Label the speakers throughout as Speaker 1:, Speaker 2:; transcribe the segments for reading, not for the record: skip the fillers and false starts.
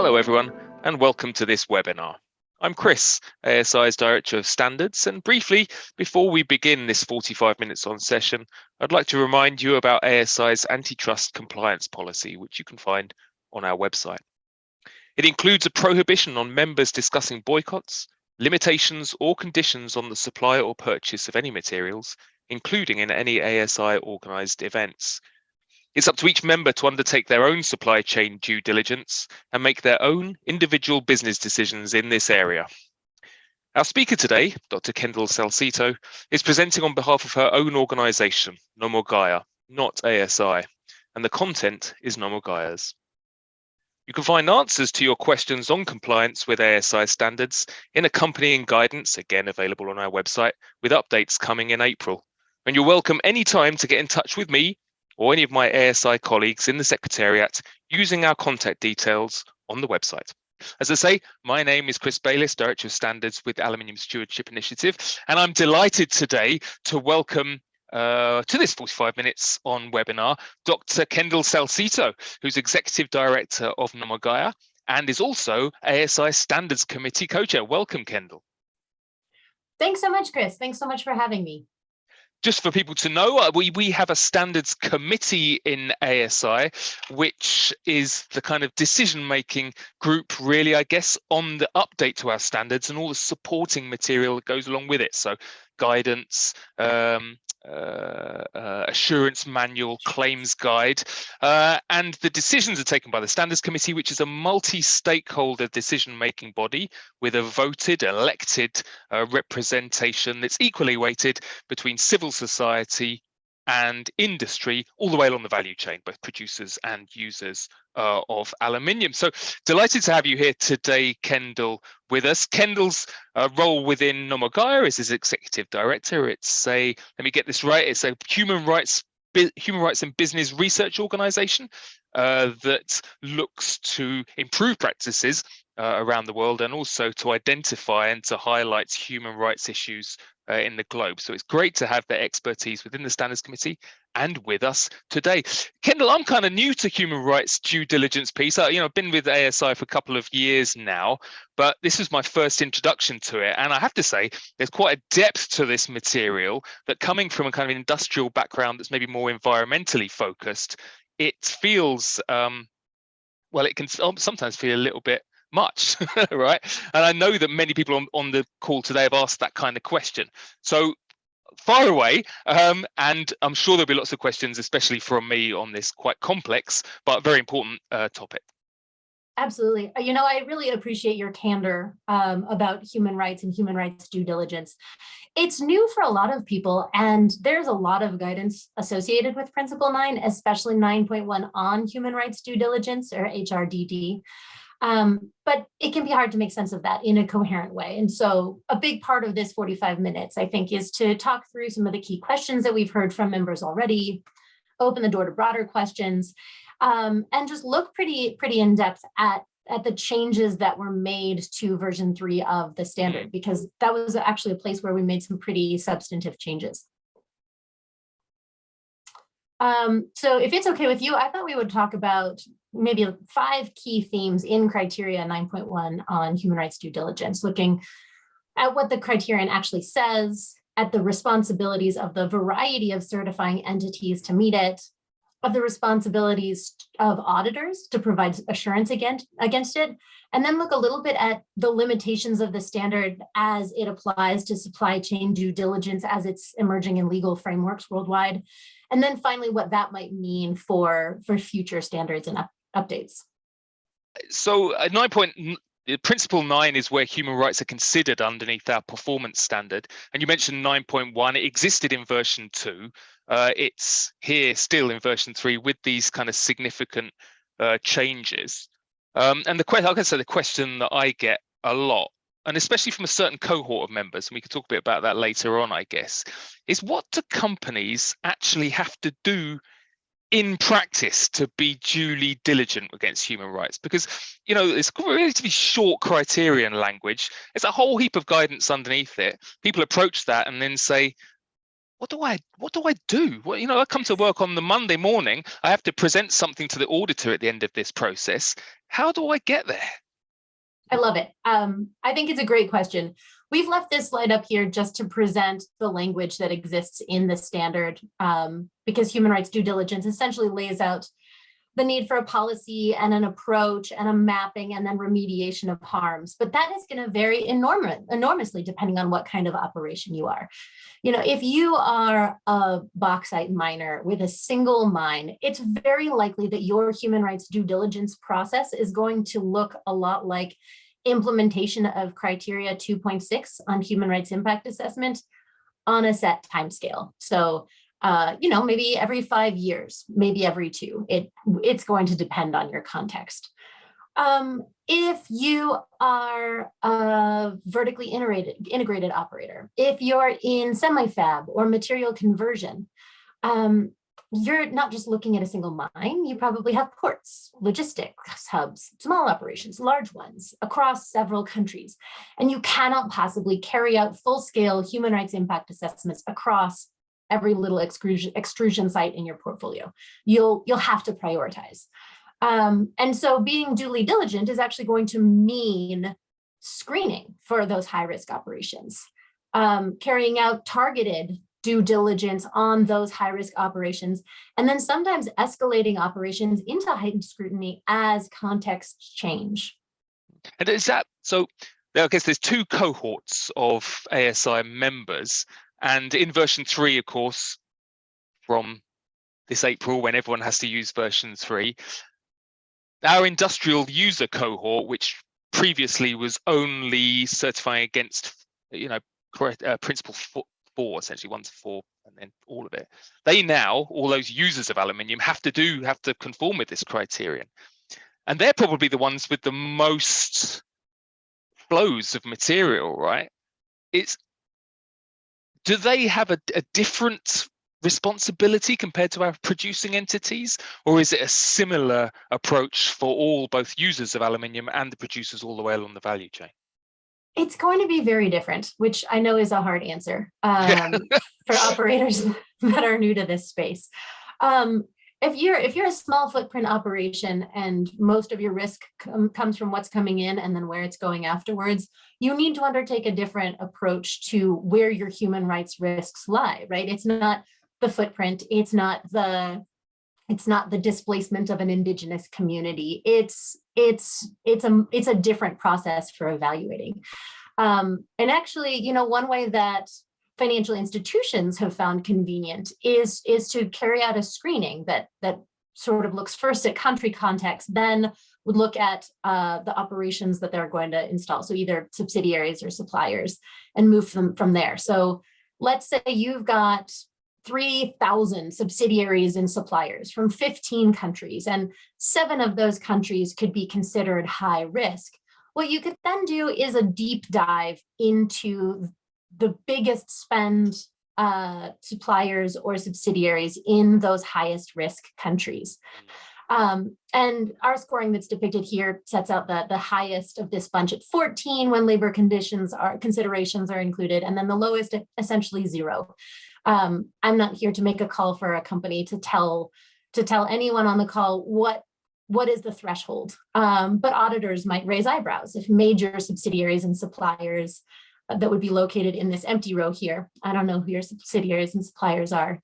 Speaker 1: Hello everyone, and welcome to this webinar. I'm Chris, ASI's Director of Standards, and briefly, before we begin this 45 minutes on session, I'd like to remind you about ASI's antitrust compliance policy, which you can find on our website. It includes a prohibition on members discussing boycotts, limitations or conditions on the supply or purchase of any materials, including in any ASI organised events. It's up to each member to undertake their own supply chain due diligence and make their own individual business decisions in this area. Our speaker today, Dr. Kendyl Salcito, is presenting on behalf of her own organisation, Nomogaia, not ASI, and the content is Nomogaia's. You can find answers to your questions on compliance with ASI standards in accompanying guidance, again available on our website, with updates coming in April. And you're welcome anytime to get in touch with me or any of my ASI colleagues in the Secretariat using our contact details on the website. As I say, my name is Chris Bayliss, Director of Standards with Aluminium Stewardship Initiative, and I'm delighted today to welcome to this 45 minutes on webinar, Dr. Kendyl Salcito, who's Executive Director of Nomogaia and is also ASI Standards Committee co-chair. Welcome, Kendyl.
Speaker 2: Thanks so much, Chris. Thanks so much for having me.
Speaker 1: Just for people to know, we have a standards committee in ASI, which is the kind of decision-making group, really, I guess, on the update to our standards and all the supporting material that goes along with it. So guidance, assurance manual, claims guide, and the decisions are taken by the Standards Committee, which is a multi-stakeholder decision-making body with a voted, elected representation that's equally weighted between civil society and industry, all the way along the value chain, both producers and users of aluminium. So delighted to have you here today, Kendyl, with us. Kendyl's role within Nomogaia is as Executive Director. It's a, let me get this right, it's a human rights and business research organization that looks to improve practices around the world and also to identify and to highlight human rights issues in the globe. So it's great to have their expertise within the Standards Committee and with us today. Kendyl, I'm kind of new to human rights due diligence piece. I've been with ASI for a couple of years now, but this is my first introduction to it. And I have to say, there's quite a depth to this material that, coming from a kind of industrial background that's maybe more environmentally focused, it feels, well, it can sometimes feel a little bit much, right? And I know that many people on the call today have asked that kind of question. So far away, and I'm sure there'll be lots of questions, especially from me, on this quite complex but very important topic.
Speaker 2: Absolutely. I really appreciate your candor about human rights and human rights due diligence. It's new for a lot of people, and there's a lot of guidance associated with Principle 9, especially 9.1 on human rights due diligence, or HRDD. But it can be hard to make sense of that in a coherent way. And so a big part of this 45 minutes, I think, is to talk through some of the key questions that we've heard from members already, open the door to broader questions, and just look pretty in depth at the changes that were made to version 3 of the standard, because that was actually a place where we made some pretty substantive changes. So if it's okay with you, I thought we would talk about maybe 5 key themes in criteria 9.1 on human rights due diligence, looking at what the criterion actually says, at the responsibilities of the variety of certifying entities to meet it, of the responsibilities of auditors to provide assurance against it, and then look a little bit at the limitations of the standard as it applies to supply chain due diligence as it's emerging in legal frameworks worldwide. And then finally, what that might mean for future standards and updates.
Speaker 1: So Principle 9 is where human rights are considered underneath our performance standard. And you mentioned 9.1, it existed in version 2. It's here still in version 3 with these kind of significant changes. And the question that I get a lot, and especially from a certain cohort of members, and we can talk a bit about that later on, I guess, is what do companies actually have to do in practice to be duly diligent against human rights? Because, it's relatively short criterion language. It's a whole heap of guidance underneath it. People approach that and then say, what do I do? Well, I come to work on the Monday morning. I have to present something to the auditor at the end of this process. How do I get there?
Speaker 2: I love it. I think it's a great question. We've left this slide up here just to present the language that exists in the standard, because human rights due diligence essentially lays out the need for a policy and an approach and a mapping and then remediation of harms. But that is going to vary enormously depending on what kind of operation you are. If you are a bauxite miner with a single mine, it's very likely that your human rights due diligence process is going to look a lot like implementation of criteria 2.6 on human rights impact assessment on a set timescale. So maybe every 5 years, maybe every 2. It's going to depend on your context. If you are a vertically integrated operator, if you're in semi-fab or material conversion, you're not just looking at a single mine. You probably have ports, logistics hubs, small operations, large ones across several countries. And you cannot possibly carry out full-scale human rights impact assessments across every little extrusion site in your portfolio. You'll have to prioritize. And so being duly diligent is actually going to mean screening for those high-risk operations, carrying out targeted due diligence on those high-risk operations, and then sometimes escalating operations into heightened scrutiny as contexts change.
Speaker 1: And is that, so I guess there's 2 cohorts of ASI members. And in version 3, of course, from this April, when everyone has to use version 3, our industrial user cohort, which previously was only certifying against, principle 4, essentially 1 to 4, and then all of it. They now, all those users of aluminium, have to conform with this criterion, and they're probably the ones with the most flows of material, right? Do they have a different responsibility compared to our producing entities, or is it a similar approach for both users of aluminium and the producers all the way along the value chain?
Speaker 2: It's going to be very different, which I know is a hard answer for operators that are new to this space. If you're a small footprint operation and most of your risk comes from what's coming in and then where it's going afterwards, you need to undertake a different approach to where your human rights risks lie, right? It's not the footprint, it's not the displacement of an indigenous community. It's a different process for evaluating. And actually, one way that financial institutions have found convenient is to carry out a screening that sort of looks first at country context, then would look at the operations that they're going to install. So either subsidiaries or suppliers, and move them from there. So let's say you've got 3,000 subsidiaries and suppliers from 15 countries, and 7 of those countries could be considered high risk. What you could then do is a deep dive into the biggest spend suppliers or subsidiaries in those highest risk countries. And our scoring that's depicted here sets out the highest of this bunch at 14 when labor considerations are included, and then the lowest at essentially 0. I'm not here to make a call for a company to tell anyone on the call what is the threshold, but auditors might raise eyebrows if major subsidiaries and suppliers that would be located in this empty row here, I don't know who your subsidiaries and suppliers are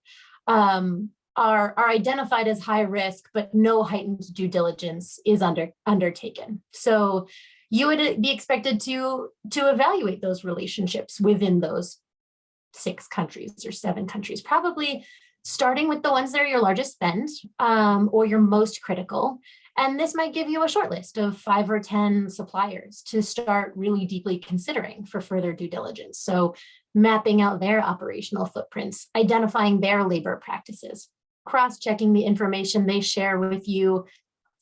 Speaker 2: identified as high risk, but no heightened due diligence is undertaken. So you would be expected to evaluate those relationships within those 6 countries or 7 countries, probably starting with the ones that are your largest spend or your most critical. And this might give you a short list of 5 or 10 suppliers to start really deeply considering for further due diligence. So mapping out their operational footprints, identifying their labor practices, cross-checking the information they share with you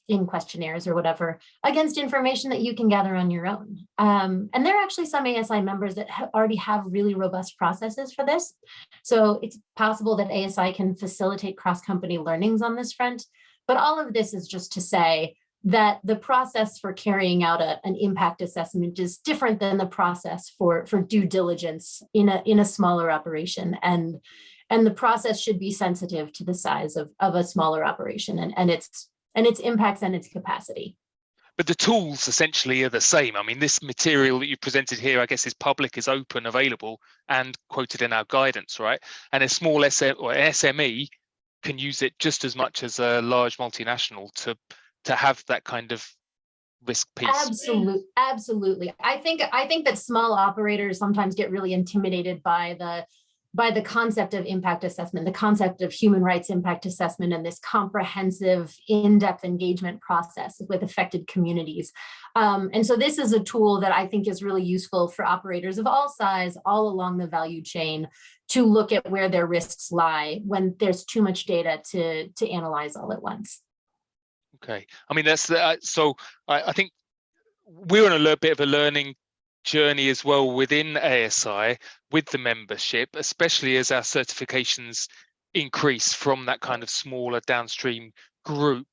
Speaker 2: in questionnaires or whatever against information that you can gather on your own. And there are actually some ASI members that already have really robust processes for this. So it's possible that ASI can facilitate cross-company learnings on this front. But all of this is just to say that the process for carrying out an impact assessment is different than the process for due diligence in a smaller operation. And And the process should be sensitive to the size of a smaller operation and its impacts and its capacity.
Speaker 1: But the tools essentially are the same. I mean, this material that you presented here, I guess, is public, is open, available, and quoted in our guidance, right? And a small SME can use it just as much as a large multinational to have that kind of risk piece.
Speaker 2: Absolutely. I think that small operators sometimes get really intimidated by the concept of impact assessment, the concept of human rights impact assessment, and this comprehensive, in-depth engagement process with affected communities. And so this is a tool that I think is really useful for operators of all size, all along the value chain, to look at where their risks lie when there's too much data to analyze all at once.
Speaker 1: Okay, I mean, that's so I think we're on a bit of a learning journey as well within ASI with the membership, especially as our certifications increase from that kind of smaller downstream group.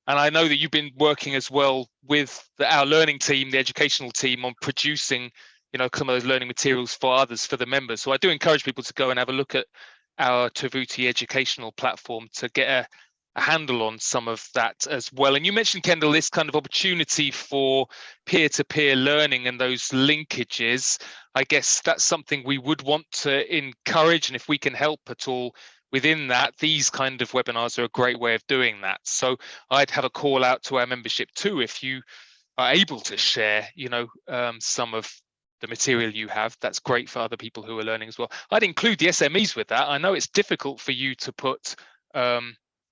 Speaker 1: And I know that you've been working as well with our learning team, the educational team, on producing, some of those learning materials for others, for the members. So I do encourage people to go and have a look at our Tovuti educational platform to get a handle on some of that as well. And you mentioned, Kendyl, this kind of opportunity for peer-to-peer learning and those linkages. I guess that's something we would want to encourage, and if we can help at all within that, these kind of webinars are a great way of doing that. So I'd have a call out to our membership too, if you are able to share, some of the material you have. That's great for other people who are learning as well. I'd include the SMEs with that. I know it's difficult for you to put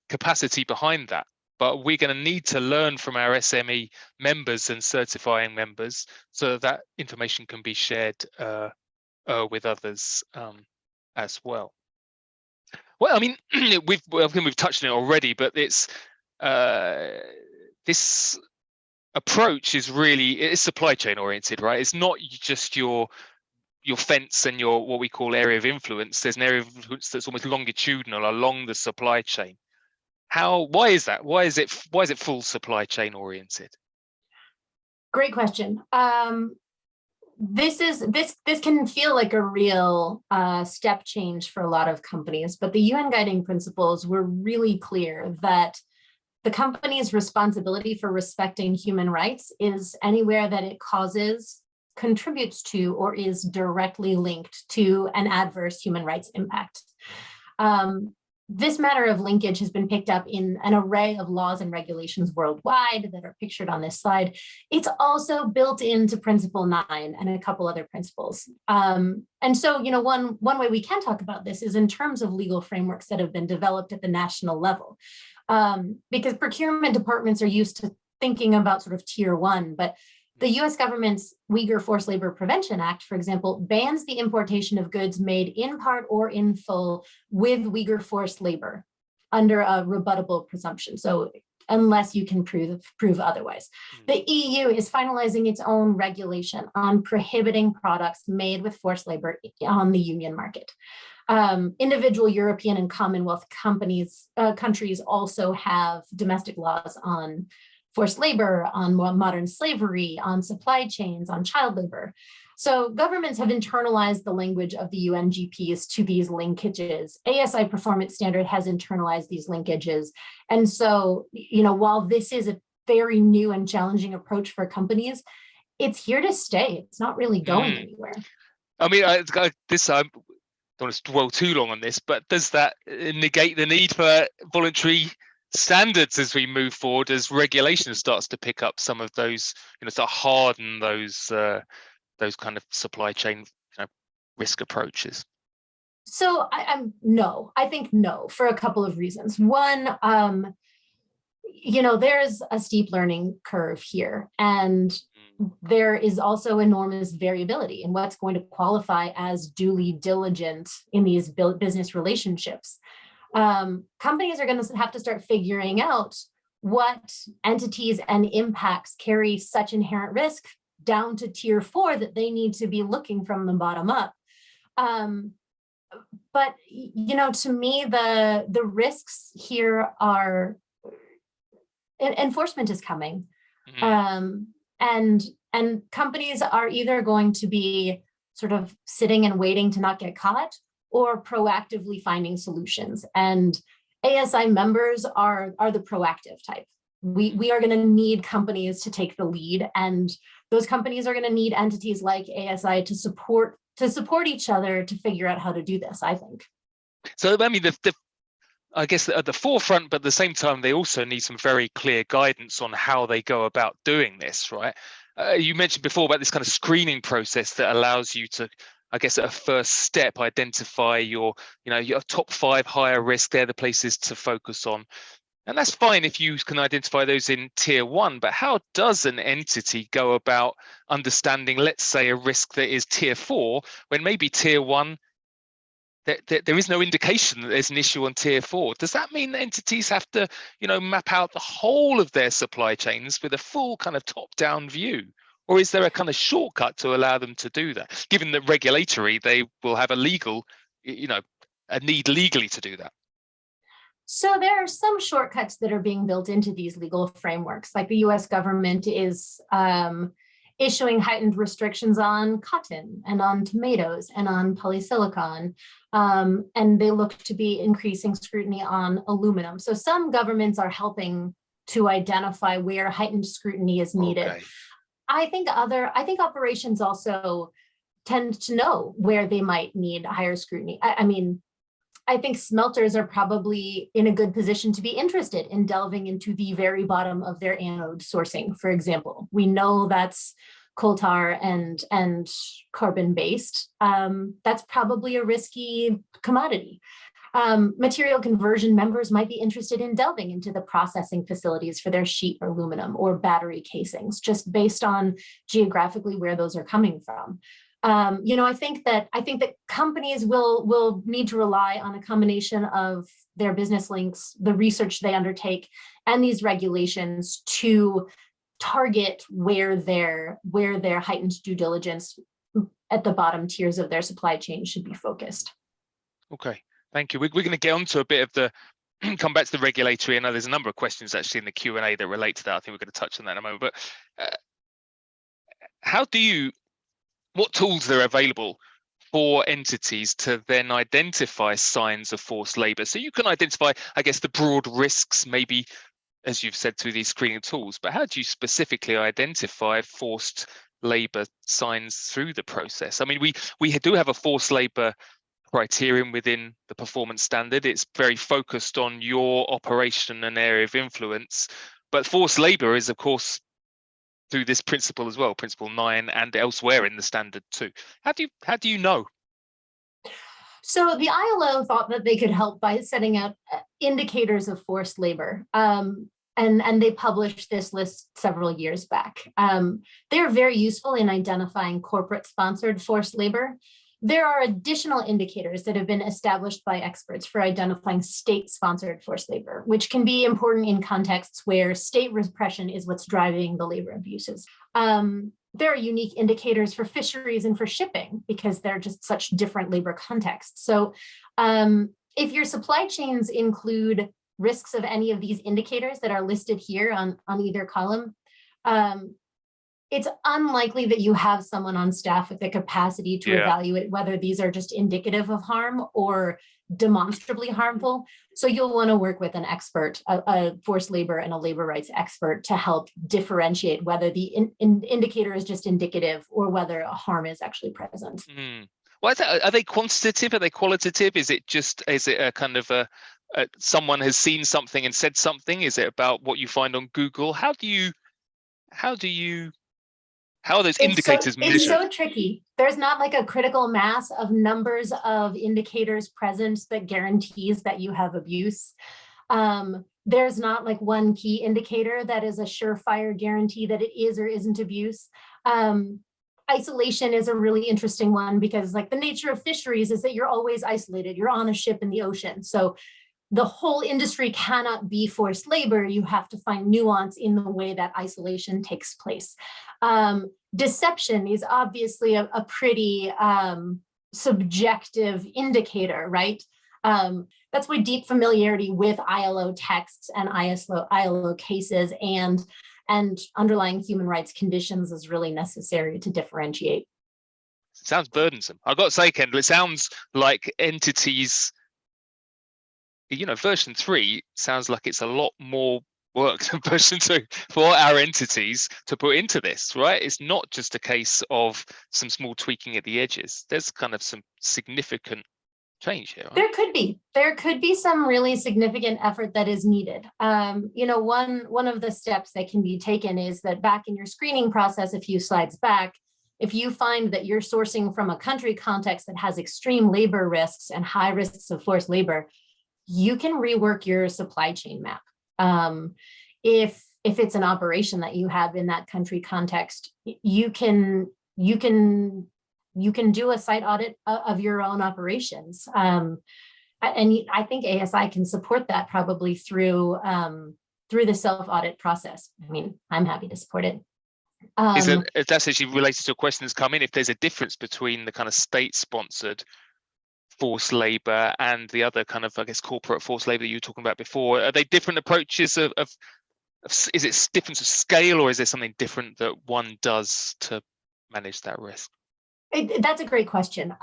Speaker 1: capacity behind that, but we're going to need to learn from our SME members and certifying members so that information can be shared with others as well. Well, I mean, we've touched on it already, but it's this approach is supply chain oriented, right? It's not just your fence and your what we call area of influence. There's an area of influence that's almost longitudinal along the supply chain. Why is that? Why is it full supply chain oriented?
Speaker 2: Great question. This can feel like a real step change for a lot of companies, but the UN guiding principles were really clear that the company's responsibility for respecting human rights is anywhere that it causes, contributes to, or is directly linked to an adverse human rights impact. This matter of linkage has been picked up in an array of laws and regulations worldwide that are pictured on this slide. It's also built into Principle 9 and a couple other principles. And so, one way we can talk about this is in terms of legal frameworks that have been developed at the national level. Because procurement departments are used to thinking about sort of tier 1, but the US government's Uyghur Forced Labor Prevention Act, for example, bans the importation of goods made in part or in full with Uyghur forced labor under a rebuttable presumption. So unless you can prove otherwise. The EU is finalizing its own regulation on prohibiting products made with forced labor on the union market. Individual European and Commonwealth countries also have domestic laws on forced labor, on modern slavery, on supply chains, on child labor. So governments have internalized the language of the UNGPs to these linkages. ASI Performance Standard has internalized these linkages. And so, while this is a very new and challenging approach for companies, it's here to stay. It's not really going anywhere.
Speaker 1: I mean, I don't want to dwell too long on this, but does that negate the need for voluntary standards as we move forward, as regulation starts to pick up some of those, to harden those kind of supply chain risk approaches?
Speaker 2: So I think no, for a couple of reasons. One, there's a steep learning curve here, and there is also enormous variability in what's going to qualify as duly diligent in these business relationships. Companies are going to have to start figuring out what entities and impacts carry such inherent risk down to tier 4 that they need to be looking from the bottom up. But, to me, the risks here are enforcement is coming. And companies are either going to be sort of sitting and waiting to not get caught, or proactively finding solutions. And ASI members are the proactive type. We are going to need companies to take the lead, and those companies are going to need entities like ASI to support each other to figure out how to do this, I think.
Speaker 1: So, I mean, I guess at the forefront, but at the same time, they also need some very clear guidance on how they go about doing this, right? You mentioned before about this kind of screening process that allows you to, I guess, at a first step, identify your top 5 higher risk. They're the places to focus on. And that's fine if you can identify those in tier 1, but how does an entity go about understanding, let's say, a risk that is tier 4, when maybe tier 1, there is no indication that there's an issue on tier 4? Does that mean that entities have to, map out the whole of their supply chains with a full kind of top-down view? Or is there a kind of shortcut to allow them to do that, given that regulatory, they will have a legal, a need legally to do that?
Speaker 2: So there are some shortcuts that are being built into these legal frameworks, like the US government is issuing heightened restrictions on cotton and on tomatoes and on polysilicon, and they look to be increasing scrutiny on aluminum. So some governments are helping to identify where heightened scrutiny is needed.
Speaker 1: Okay.
Speaker 2: I think operations also tend to know where they might need higher scrutiny. I think smelters are probably in a good position to be interested in delving into the very bottom of their anode sourcing, for example. We know that's coal tar and carbon based. That's probably a risky commodity. Material conversion members might be interested in delving into the processing facilities for their sheet or aluminum or battery casings, just based on geographically where those are coming from. I think that companies will need to rely on a combination of their business links, the research they undertake, and these regulations to target where their heightened due diligence at the bottom tiers of their supply chain should be focused.
Speaker 1: Okay, thank you. We're going to get on to a bit of the come back to the regulatory. I know there's a number of questions actually in the Q&A that relate to that. I think we're going to touch on that in a moment. But what tools are available for entities to then identify signs of forced labor? So you can identify, I guess, the broad risks, maybe, as you've said, through these screening tools, but how do you specifically identify forced labor signs through the process? I mean, we do have a forced labor criterion within the performance standard. It's very focused on your operation and area of influence, but forced labor is, of course, through this principle as well, principle 9, and elsewhere in the standard too. How do you know?
Speaker 2: So the ILO thought that they could help by setting out indicators of forced labor. And they published this list several years back. They're very useful in identifying corporate-sponsored forced labor. There are additional indicators that have been established by experts for identifying state-sponsored forced labor, which can be important in contexts where state repression is what's driving the labor abuses. There are unique indicators for fisheries and for shipping because they're just such different labor contexts. So if your supply chains include risks of any of these indicators that are listed here on either column, it's unlikely that you have someone on staff with the capacity to evaluate whether these are just indicative of harm or demonstrably harmful. So you'll want to work with an expert, a forced labor and a labor rights expert, to help differentiate whether the indicator is just indicative or whether a harm is actually present.
Speaker 1: Well, are they quantitative? Are they qualitative? Is it a kind of someone has seen something and said something? Is it about what you find on Google? How are those indicators measured?
Speaker 2: It's so tricky. There's not like a critical mass of numbers of indicators present that guarantees that you have abuse. There's not like one key indicator that is a surefire guarantee that it is or isn't abuse. Isolation is a really interesting one because, like, the nature of fisheries is that you're always isolated. You're on a ship in the ocean. So the whole industry cannot be forced labor. You have to find nuance in the way that isolation takes place. Deception is obviously a pretty subjective indicator, right? That's why deep familiarity with ILO texts and ILO cases and underlying human rights conditions is really necessary to differentiate.
Speaker 1: It sounds burdensome. I've got to say, Kendyl, it sounds like entities, version 3 sounds like it's a lot more work than version 2 for our entities to put into this, right? It's not just a case of some small tweaking at the edges. There's kind of some significant change here, right?
Speaker 2: There could be some really significant effort that is needed. One of the steps that can be taken is that back in your screening process, a few slides back, if you find that you're sourcing from a country context that has extreme labor risks and high risks of forced labor, you can rework your supply chain map. If it's an operation that you have in that country context, you can do a site audit of your own operations. And I think ASI can support that probably through the self-audit process. I mean, I'm happy to support it.
Speaker 1: That's actually related to a question that's come in. If there's a difference between the kind of state-sponsored forced labor and the other kind of, I guess, corporate forced labor that you were talking about before, are they different approaches of is it difference of scale, or is there something different that one does to manage that risk?
Speaker 2: That's a great question.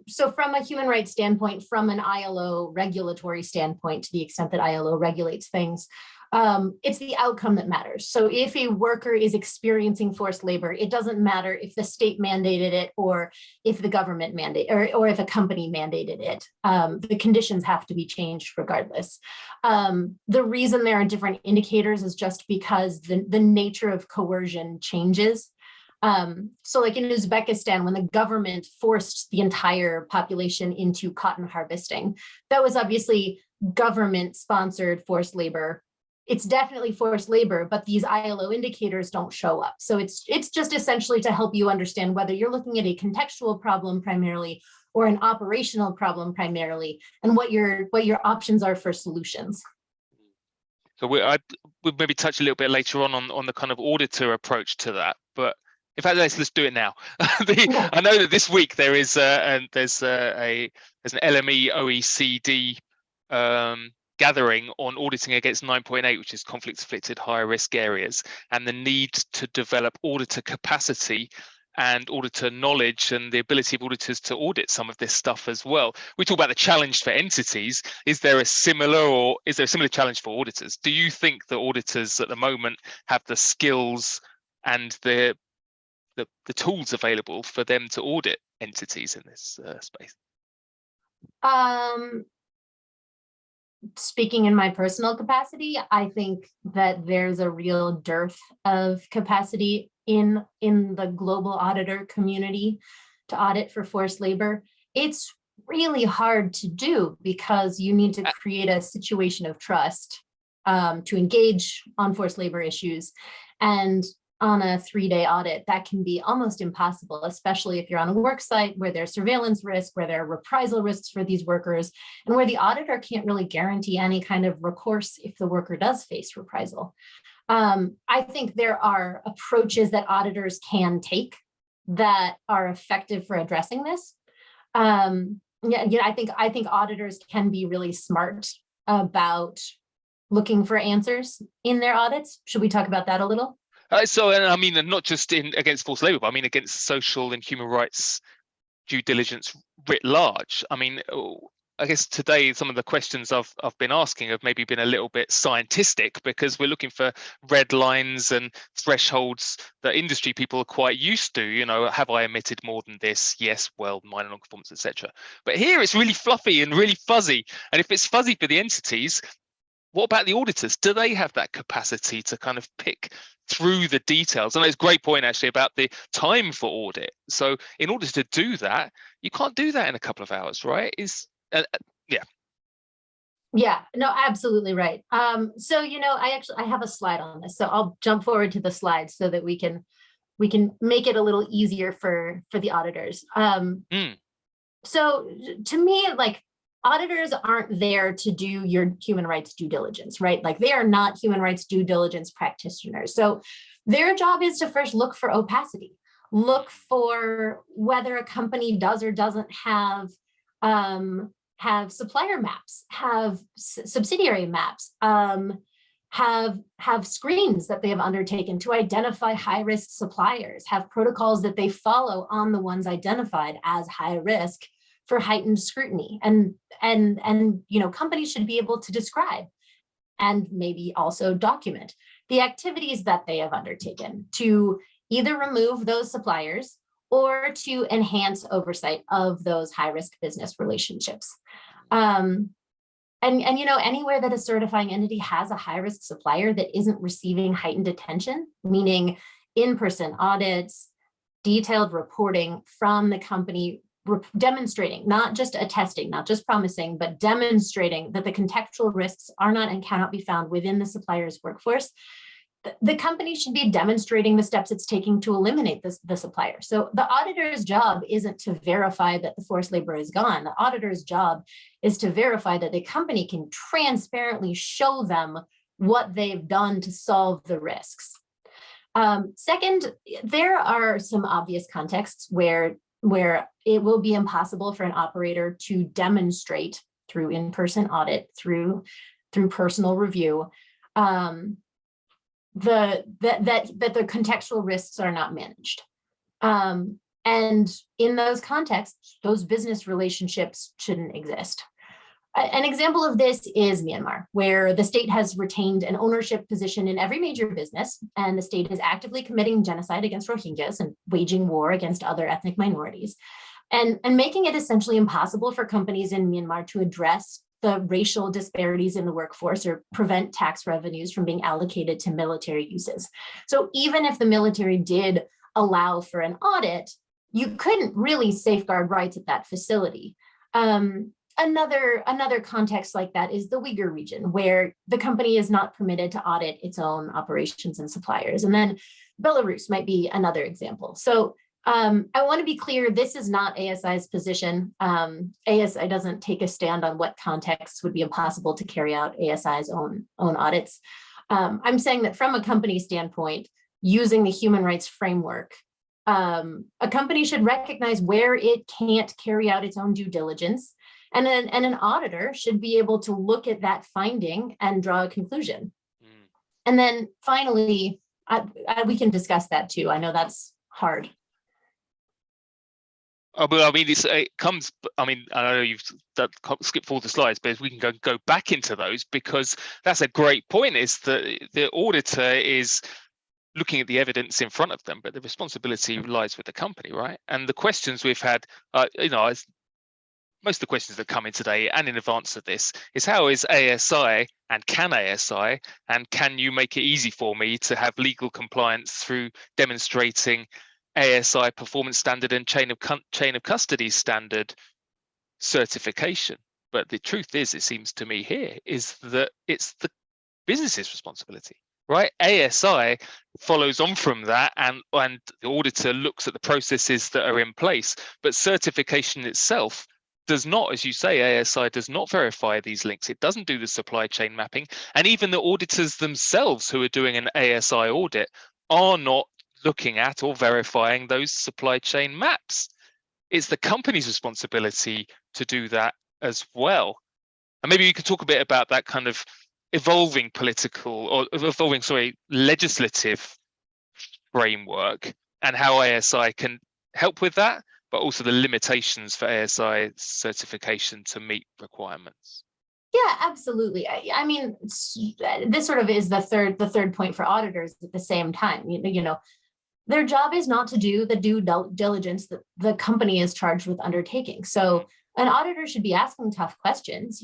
Speaker 2: So from a human rights standpoint, from an ILO regulatory standpoint, to the extent that ILO regulates things, it's the outcome that matters. So if a worker is experiencing forced labor, it doesn't matter if the state mandated it or if the government mandated, or if a company mandated it. The conditions have to be changed regardless. The reason there are different indicators is just because the nature of coercion changes. So like in Uzbekistan, when the government forced the entire population into cotton harvesting, that was obviously government-sponsored forced labor. It's definitely forced labor, but these ILO indicators don't show up. So it's just essentially to help you understand whether you're looking at a contextual problem primarily or an operational problem primarily, and what your options are for solutions.
Speaker 1: So we'll maybe touch a little bit later on the kind of auditor approach to that, but in fact, let's do it now. I know that this week there's an LME OECD gathering on auditing against 9.8, which is conflict-afflicted high-risk areas, and the need to develop auditor capacity and auditor knowledge and the ability of auditors to audit some of this stuff as well. We talk about the challenge for entities. Is there a similar challenge for auditors? Do you think that auditors at the moment have the skills and the tools available for them to audit entities in this space?
Speaker 2: Speaking in my personal capacity, I think that there's a real dearth of capacity in the global auditor community to audit for forced labor. It's really hard to do because you need to create a situation of trust to engage on forced labor issues. And on a 3-day audit, that can be almost impossible, especially if you're on a work site where there's surveillance risk, where there are reprisal risks for these workers, and where the auditor can't really guarantee any kind of recourse if the worker does face reprisal. I think there are approaches that auditors can take that are effective for addressing this. I think auditors can be really smart about looking for answers in their audits. Should we talk about that a little?
Speaker 1: And I mean, not just against forced labor, but I mean against social and human rights due diligence writ large. I mean, I guess today some of the questions I've been asking have maybe been a little bit scientific, because we're looking for red lines and thresholds that industry people are quite used to. Have I emitted more than this? Yes, well, minor non-conformance, etc. But here it's really fluffy and really fuzzy. And if it's fuzzy for the entities, what about the auditors? Do they have that capacity to kind of pick through the details? And there's a great point actually about the time for audit. So in order to do that, you can't do that in a couple of hours, right?
Speaker 2: Yeah, no, absolutely right. So I have a slide on this, so I'll jump forward to the slides so that we can make it a little easier for the auditors. So to me, like, auditors aren't there to do your human rights due diligence, right? Like, they are not human rights due diligence practitioners. So their job is to first look for opacity, look for whether a company does or doesn't have supplier maps, have subsidiary maps, have screens that they have undertaken to identify high-risk suppliers, have protocols that they follow on the ones identified as high risk for heightened scrutiny. And companies should be able to describe and maybe also document the activities that they have undertaken to either remove those suppliers or to enhance oversight of those high-risk business relationships. Anywhere that a certifying entity has a high-risk supplier that isn't receiving heightened attention, meaning in-person audits, detailed reporting from the company, demonstrating, not just attesting, not just promising, but demonstrating that the contextual risks are not and cannot be found within the supplier's workforce, the company should be demonstrating the steps it's taking to eliminate the supplier. So the auditor's job isn't to verify that the forced labor is gone. The auditor's job is to verify that the company can transparently show them what they've done to solve the risks. Second, there are some obvious contexts where it will be impossible for an operator to demonstrate through in-person audit, through personal review, that the contextual risks are not managed. And in those contexts, those business relationships shouldn't exist. An example of this is Myanmar, where the state has retained an ownership position in every major business, and the state is actively committing genocide against Rohingyas and waging war against other ethnic minorities, and making it essentially impossible for companies in Myanmar to address the racial disparities in the workforce or prevent tax revenues from being allocated to military uses. So even if the military did allow for an audit, you couldn't really safeguard rights at that facility. Another context like that is the Uyghur region, where the company is not permitted to audit its own operations and suppliers. And then Belarus might be another example. So I want to be clear, this is not ASI's position. ASI doesn't take a stand on what contexts would be impossible to carry out ASI's own audits. I'm saying that from a company standpoint, using the human rights framework, a company should recognize where it can't carry out its own due diligence, and an auditor should be able to look at that finding and draw a conclusion. And then finally, we can discuss that too. I know that's hard.
Speaker 1: Oh, but I mean, it comes. I mean, I know you've skipped all the slides, but we can go back into those, because that's a great point. Is that the auditor is looking at the evidence in front of them, but the responsibility lies with the company, right? And the questions we've had, most of the questions that come in today and in advance of this is, how is ASI and can you make it easy for me to have legal compliance through demonstrating ASI Performance Standard and chain of custody standard certification? But the truth is, it seems to me here, is that it's the business's responsibility, right? ASI follows on from that, and the auditor looks at the processes that are in place, but certification itself does not, as you say, ASI does not verify these links. It doesn't do the supply chain mapping, and even the auditors themselves who are doing an ASI audit are not looking at or verifying those supply chain maps. It's the company's responsibility to do that as well. And maybe you could talk a bit about that kind of evolving legislative framework and how ASI can help with that, but also the limitations for ASI certification to meet requirements.
Speaker 2: Yeah, absolutely. I mean, this sort of is the third point for auditors at the same time. Their job is not to do the due diligence that the company is charged with undertaking. So an auditor should be asking tough questions,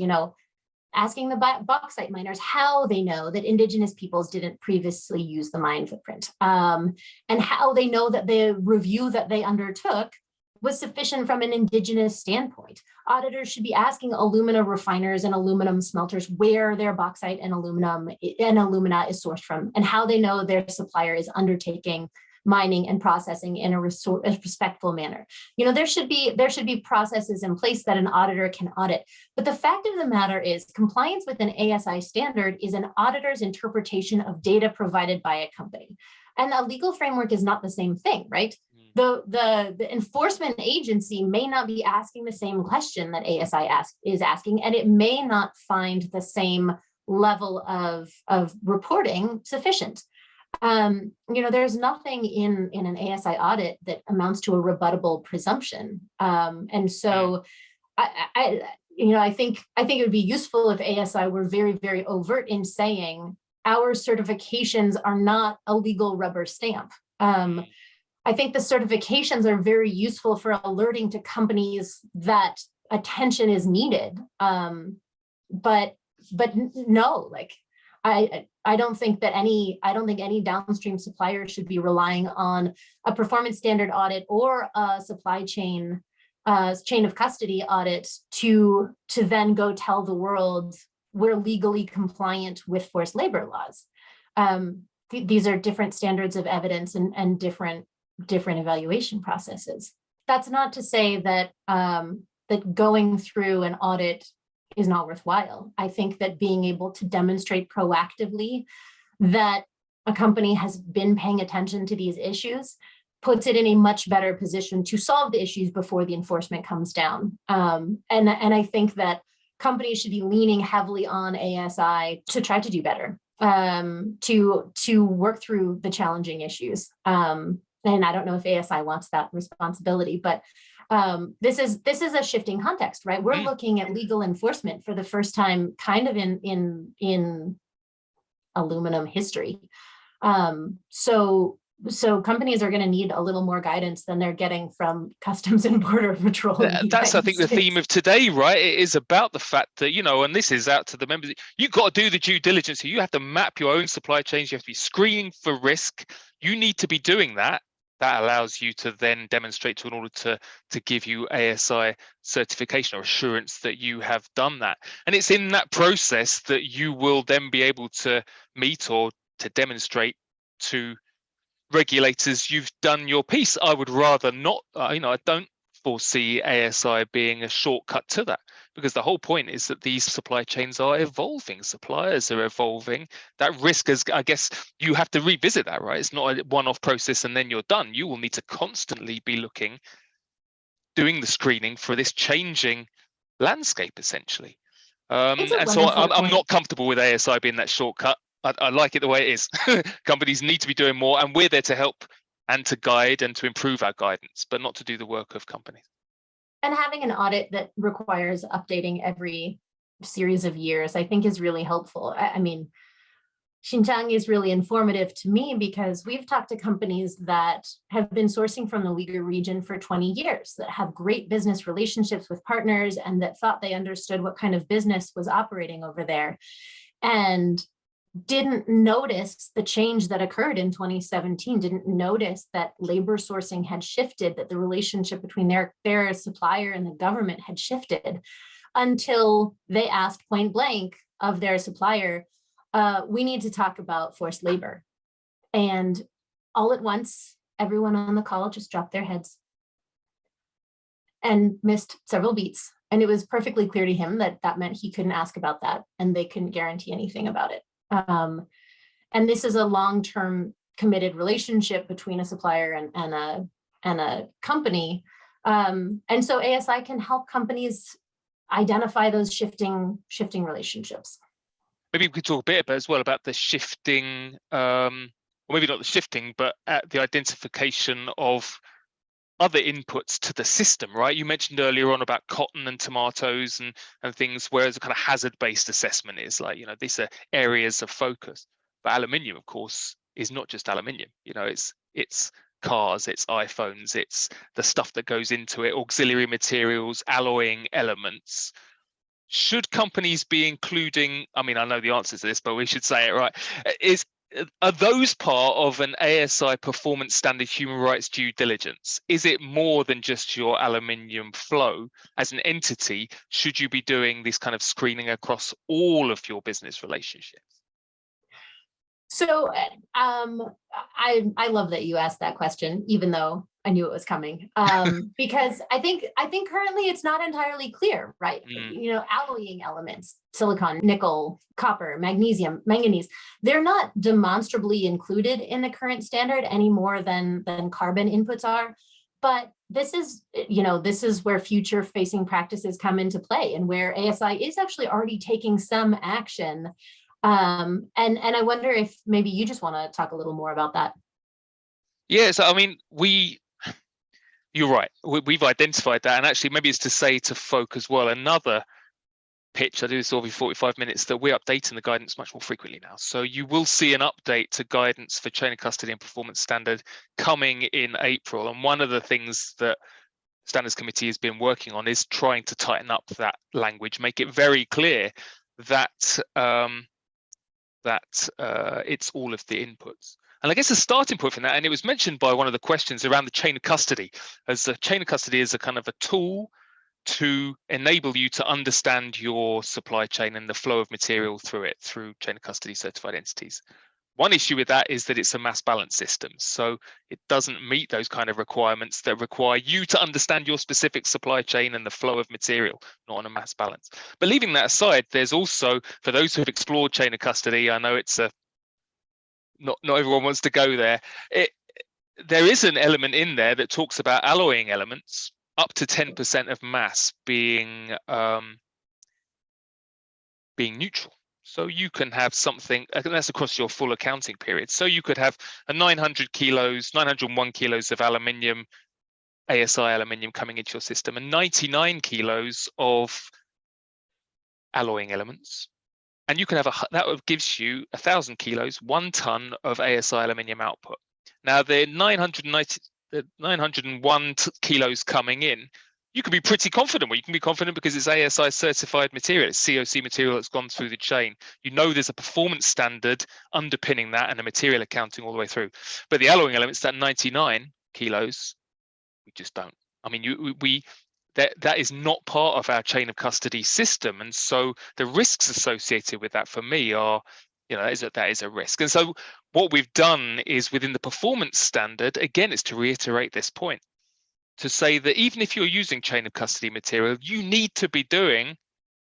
Speaker 2: asking the bauxite miners how they know that Indigenous peoples didn't previously use the mine footprint, and how they know that the review that they undertook was sufficient from an Indigenous standpoint. Auditors should be asking alumina refiners and aluminum smelters where their bauxite and alumina is sourced from, and how they know their supplier is undertaking mining and processing in a respectful manner. There should be processes in place that an auditor can audit. But the fact of the matter is, compliance with an ASI standard is an auditor's interpretation of data provided by a company. And a legal framework is not the same thing, right? The enforcement agency may not be asking the same question that ASI is asking, and it may not find the same level of reporting sufficient. There's nothing in an ASI audit that amounts to a rebuttable presumption. And so I think it would be useful if ASI were very, very overt in saying our certifications are not a legal rubber stamp. I think the certifications are very useful for alerting to companies that attention is needed. But no, like I don't think any downstream supplier should be relying on a performance standard audit or a supply chain of custody audit to then go tell the world we're legally compliant with forced labor laws. These are different standards of evidence and different evaluation processes. That's not to say that that going through an audit is not worthwhile. I think that being able to demonstrate proactively that a company has been paying attention to these issues puts it in a much better position to solve the issues before the enforcement comes down. And I think that companies should be leaning heavily on ASI to try to do better, to work through the challenging issues. And I don't know if ASI wants that responsibility, but this is a shifting context, right? We're looking at legal enforcement for the first time kind of in aluminum history. So companies are going to need a little more guidance than they're getting from Customs and Border Patrol.
Speaker 1: That's, I think, the theme of today, right? It is about the fact that, and this is out to the members, you've got to do the due diligence. You have to map your own supply chains. You have to be screening for risk. You need to be doing that. That allows you to then demonstrate to an auditor to give you ASI certification or assurance that you have done that. And it's in that process that you will then be able to meet or to demonstrate to regulators you've done your piece. I would rather not, I don't foresee ASI being a shortcut to that, because the whole point is that these supply chains are evolving, suppliers are evolving. That risk is, I guess, you have to revisit that, right? It's not a one-off process and then you're done. You will need to constantly be doing the screening for this changing landscape, essentially. And so I'm not comfortable with ASI being that shortcut. I like it the way it is. Companies need to be doing more, and we're there to help and to guide and to improve our guidance, but not to do the work of companies.
Speaker 2: And having an audit that requires updating every series of years, I think, is really helpful. I mean, Xinjiang is really informative to me because we've talked to companies that have been sourcing from the Uyghur region for 20 years, that have great business relationships with partners and that thought they understood what kind of business was operating over there, and didn't notice the change that occurred in 2017, didn't notice that labor sourcing had shifted, that the relationship between their supplier and the government had shifted, until they asked point blank of their supplier, we need to talk about forced labor. And all at once, everyone on the call just dropped their heads and missed several beats. And it was perfectly clear to him that that meant he couldn't ask about that and they couldn't guarantee anything about it. And this is a long-term committed relationship between a supplier and a company. And so ASI can help companies identify those shifting relationships.
Speaker 1: Maybe we could talk a bit as well about the shifting, or maybe not the shifting, but the identification of other inputs to the system, right? You mentioned earlier on about cotton and tomatoes and things, whereas a kind of hazard-based assessment is like, these are areas of focus. But aluminium, of course, is not just aluminium. It's cars, it's iPhones, it's the stuff that goes into it, auxiliary materials, alloying elements. Should companies be including, I mean, I know the answer to this, but we should say it right, are those part of an ASI Performance Standard human rights due diligence? Is it more than just your aluminium flow as an entity? Should you be doing this kind of screening across all of your business relationships?
Speaker 2: So I love that you asked that question, even though I knew it was coming, because I think currently it's not entirely clear, right? Alloying elements, silicon, nickel, copper, magnesium, manganese, they're not demonstrably included in the current standard any more than carbon inputs are. But this is, this is where future facing practices come into play, and where ASI is actually already taking some action. And I wonder if maybe you just want to talk a little more about that.
Speaker 1: Yeah, so I mean, you're right. We've identified that, and actually maybe it's to say to folk as well, another pitch, I do this every 45 minutes, that we're updating the guidance much more frequently now. So you will see an update to guidance for chain of custody and performance standard coming in April. And one of the things that Standards Committee has been working on is trying to tighten up that language, make it very clear that it's all of the inputs. And I guess the starting point from that, and it was mentioned by one of the questions around the chain of custody, as the chain of custody is a kind of a tool to enable you to understand your supply chain and the flow of material through it, through chain of custody certified entities. One issue with that is that it's a mass balance system, so it doesn't meet those kind of requirements that require you to understand your specific supply chain and the flow of material, not on a mass balance. But leaving that aside, there's also, for those who have explored chain of custody, I know it's not everyone wants to go there. There is an element in there that talks about alloying elements up to 10% of mass being neutral. So you can have something, and that's across your full accounting period. So you could have a 901 kilos of aluminium, ASI aluminium coming into your system, and 99 kilos of alloying elements. And you can have that gives you 1,000 kilos, 1 ton of ASI aluminium output. Now the 901 kilos coming in, you can be pretty confident. Well, you can be confident because it's ASI certified material, it's COC material that's gone through the chain. You know there's a performance standard underpinning that and a material accounting all the way through. But the alloying elements, that 99 kilos, we just don't. I mean, that is not part of our chain of custody system, and so the risks associated with that for me are, that is a risk. And so what we've done is within the performance standard, again, it's to reiterate this point, to say that even if you're using chain of custody material, you need to be doing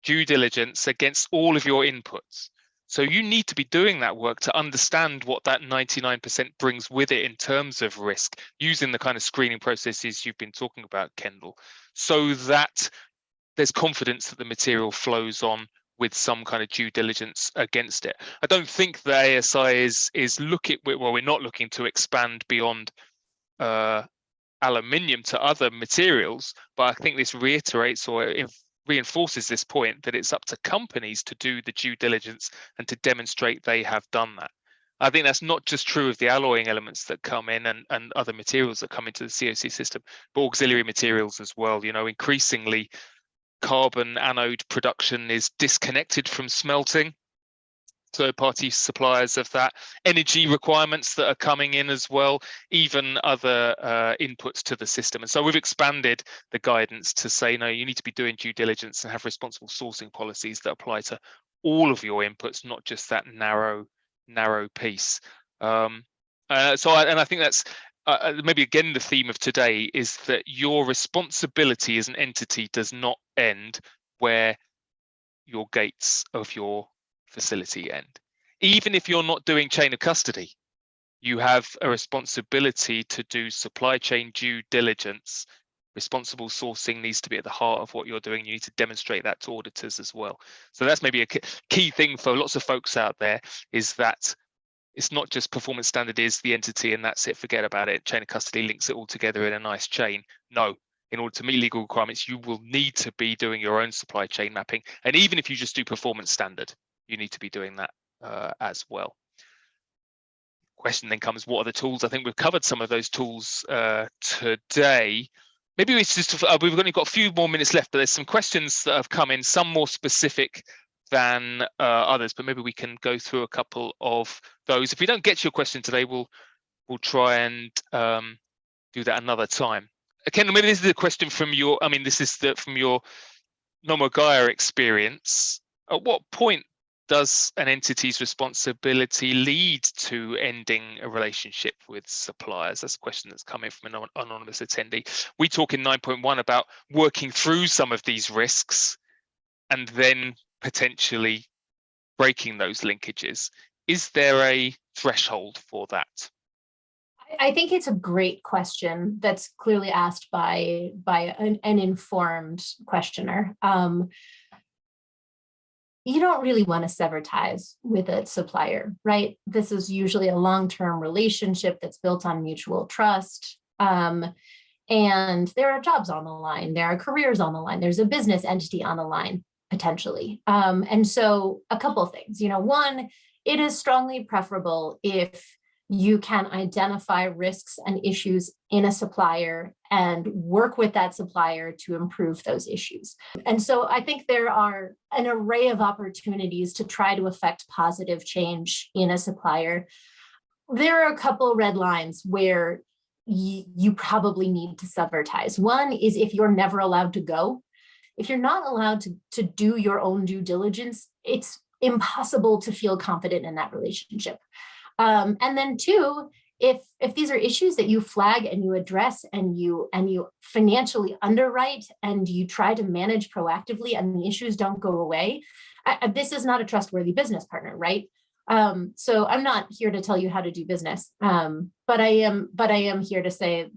Speaker 1: due diligence against all of your inputs. So you need to be doing that work to understand what that 99% brings with it in terms of risk, using the kind of screening processes you've been talking about, Kendyl, so that there's confidence that the material flows on with some kind of due diligence against it. I don't think the ASI is looking, well, we're not looking to expand beyond aluminium to other materials, but I think this reiterates or reinforces this point that it's up to companies to do the due diligence and to demonstrate they have done that. I think that's not just true of the alloying elements that come in and other materials that come into the COC system, but auxiliary materials as well. Increasingly carbon anode production is disconnected from smelting. Third-party suppliers of that, energy requirements that are coming in as well, even other inputs to the system. And so we've expanded the guidance to say, no, you need to be doing due diligence and have responsible sourcing policies that apply to all of your inputs, not just that narrow piece. I think that's maybe again the theme of today is that your responsibility as an entity does not end where your gates of your facility end. Even if you're not doing chain of custody, you have a responsibility to do supply chain due diligence. Responsible sourcing needs to be at the heart of what you're doing. You need to demonstrate that to auditors as well. So that's maybe a key thing for lots of folks out there, is that it's not just performance standard is the entity and that's it, forget about it. Chain of custody links it all together in a nice chain. No. In order to meet legal requirements, you will need to be doing your own supply chain mapping. And even if you just do performance standard, you need to be doing that as well. Question then comes, what are the tools? I think we've covered some of those tools today. Maybe it's just, we've only got a few more minutes left, but there's some questions that have come in, some more specific than others, but maybe we can go through a couple of those. If we don't get to your question today, we'll try and do that another time. Ken, maybe this is a question from your, from your Nomogaia experience. At what point does an entity's responsibility lead to ending a relationship with suppliers? That's a question that's coming from an anonymous attendee. We talk in 9.1 about working through some of these risks and then potentially breaking those linkages. Is there a threshold for that?
Speaker 2: I think it's a great question that's clearly asked by an informed questioner. You don't really want to sever ties with a supplier, right? This is usually a long-term relationship that's built on mutual trust. And there are jobs on the line, there are careers on the line, there's a business entity on the line, potentially. And so a couple of things, one, it is strongly preferable if you can identify risks and issues in a supplier and work with that supplier to improve those issues. And so I think there are an array of opportunities to try to affect positive change in a supplier. There are a couple red lines where you probably need to sever ties. One is if you're never allowed to go. If you're not allowed to do your own due diligence, it's impossible to feel confident in that relationship. And then two, if these are issues that you flag and you address and you financially underwrite and you try to manage proactively and the issues don't go away, this is not a trustworthy business partner, right? So I'm not here to tell you how to do business, but I am here to say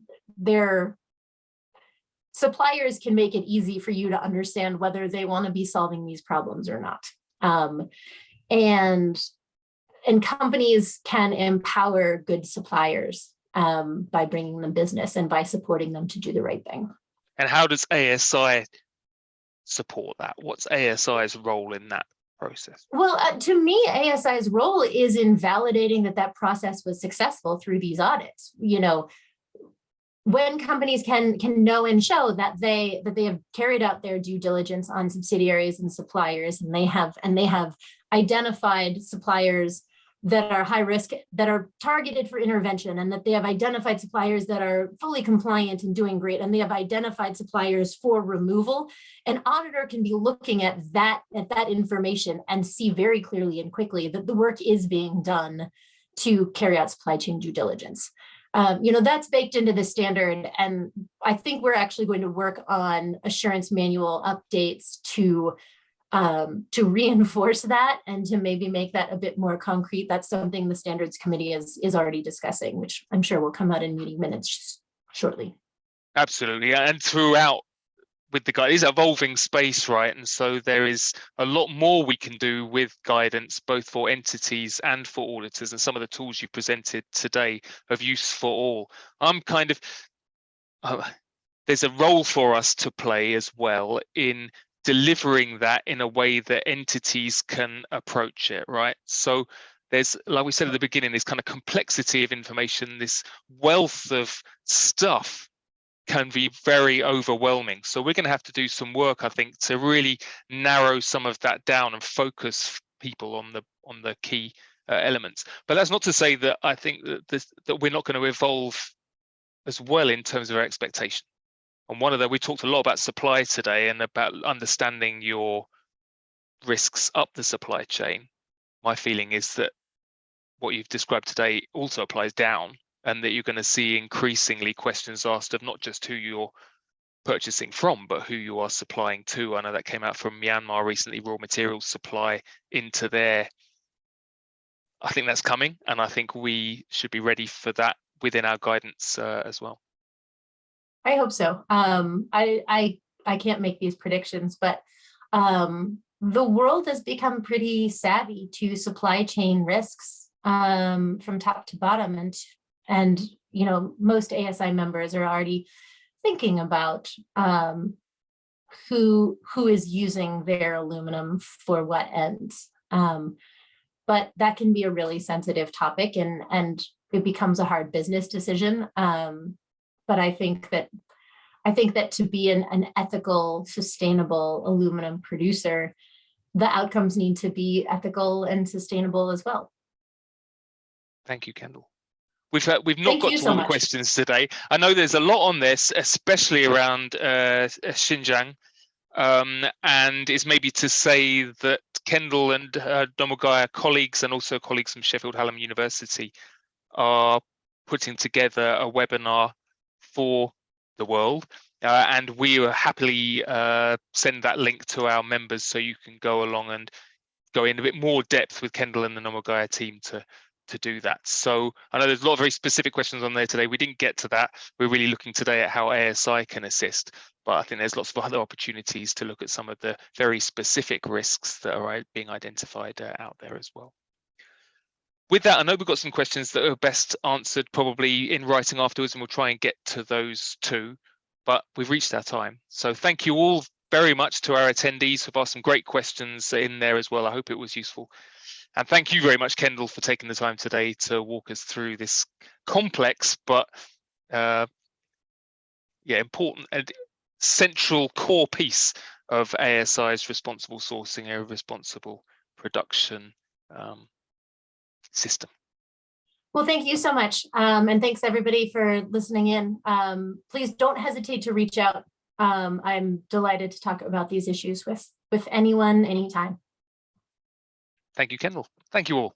Speaker 2: suppliers can make it easy for you to understand whether they want to be solving these problems or not. And companies can empower good suppliers by bringing them business and by supporting them to do the right thing.
Speaker 1: And how does ASI support that? What's ASI's role in that process?
Speaker 2: Well, to me, ASI's role is in validating that process was successful through these audits. When companies can know and show that they have carried out their due diligence on subsidiaries and suppliers, and they have identified suppliers that are high risk, that are targeted for intervention, and that they have identified suppliers that are fully compliant and doing great, and they have identified suppliers for removal, an auditor can be looking at that information and see very clearly and quickly that the work is being done to carry out supply chain due diligence. That's baked into the standard, and I think we're actually going to work on assurance manual updates to reinforce that and to maybe make that a bit more concrete. That's something the Standards Committee is already discussing, which I'm sure will come out in meeting minutes shortly.
Speaker 1: Absolutely, and throughout with the guide, it's evolving space, right? And so there is a lot more we can do with guidance, both for entities and for auditors, and some of the tools you presented today of use for all. There's a role for us to play as well in delivering that in a way that entities can approach it, right? So there's, like we said at the beginning, this kind of complexity of information, this wealth of stuff can be very overwhelming. So we're going to have to do some work, I think, to really narrow some of that down and focus people on the key elements. But that's not to say that I think that we're not going to evolve as well in terms of our expectation. And we talked a lot about supply today and about understanding your risks up the supply chain. My feeling is that what you've described today also applies down, and that you're going to see increasingly questions asked of not just who you're purchasing from, but who you are supplying to. I know that came out from Myanmar recently, raw materials supply into there. I think that's coming, and I think we should be ready for that within our guidance as well.
Speaker 2: I hope so. I can't make these predictions, but the world has become pretty savvy to supply chain risks from top to bottom, and most ASI members are already thinking about who is using their aluminum for what ends. But that can be a really sensitive topic, and it becomes a hard business decision. But I think that to be an ethical, sustainable aluminum producer, the outcomes need to be ethical and sustainable as well.
Speaker 1: Thank you, Kendyl. We've not got to all the questions today. I know there's a lot on this, especially around Xinjiang, and it's maybe to say that Kendyl and Nomogaia colleagues, and also colleagues from Sheffield Hallam University, are putting together a webinar for the world, and we will happily send that link to our members so you can go along and go in a bit more depth with Kendyl and the Nomogaia team to to do that. So I know there's a lot of very specific questions on there today. We didn't get to that. We're really looking today at how ASI can assist, but I think there's lots of other opportunities to look at some of the very specific risks that are being identified out there as well. With that, I know we've got some questions that are best answered probably in writing afterwards, and we'll try and get to those too, but we've reached our time. So thank you all very much to our attendees who've asked some great questions in there as well. I hope it was useful. And thank you very much, Kendyl, for taking the time today to walk us through this complex but important and central core piece of ASI's responsible sourcing and responsible production system.
Speaker 2: Well, thank you so much. And thanks everybody for listening in. Please don't hesitate to reach out. I'm delighted to talk about these issues with anyone, anytime.
Speaker 1: Thank you, Kendyl. Thank you all.